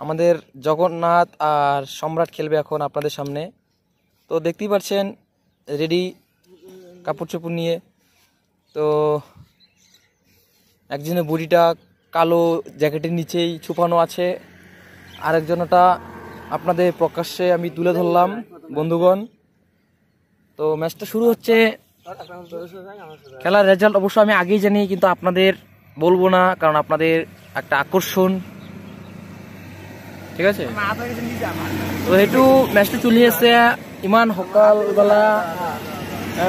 আমাদের জগন্নাথ আর সম্রাট খেলবে এখন আপনাদের সামনে। তো দেখতেই পাচ্ছেন রেডি কাপড় চোপড় নিয়ে। তো একজনের বডিটা কালো জ্যাকেটের নিচেই ছুপানো আছে, আরেকজনটা আপনাদের প্রকাশ্যে আমি তুলে ধরলাম বন্ধুগণ। তো ম্যাচটা শুরু হচ্ছে। খেলার রেজাল্ট অবশ্য আমি আগেই জানি, কিন্তু আপনাদের বলবো না, কারণ আপনাদের একটা আকর্ষণ, ঠিক আছে? তো সেইটো ম্যাচটো চলি আছে ইমান সকালবেলা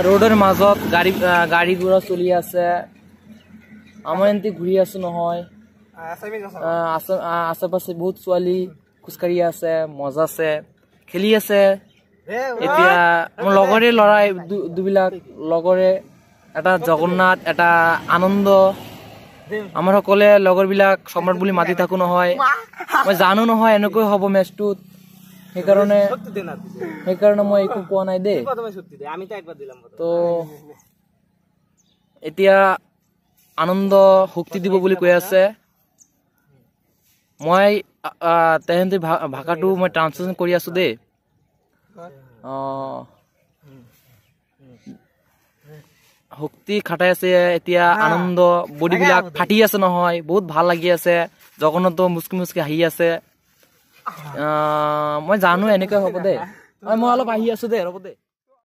রোডের মাজত গাড়ী ঘোড়া চলি আছে। আমাৰ এনতে ঘূৰি আছো নহয়, আশে পাশে বহুত ছোৱালী খোজকাঢ়ি আছে, মজা আছে, খেলি আছে। এতিয়া মোৰ লগৰে লৰাই দুবিলাক লগৰে, এটা জগন্নাথ এটা আনন্দ। আমাৰ সকলে লগৰবিলাক সম্ৰাট বুলি মাতি থাকো নহয়, মই জানো নহয় এনেকৈ হ'ব মেচটোত, সেইকাৰণে মই একো কোৱা নাই দেই। তো এতিয়া আনন্দ শক্তি দিব বুলি কৈ আছে। মই তেহেঁতি ভাষাটো মই ট্ৰান্সলেশ্যন কৰি আছো দেই। শক্তি খাটাই আছে এতিয়া, আনন্দ বডিবিলাক ফাটি আছে নহয়, বহুত ভাল লাগি আছে। জগন্নাথো মুচকি মুচকি হাঁহি আছে। মই জানো এনেকৈ হ'ব দেই, মই অলপ আহি আছো দেই, ৰ'ব দেই।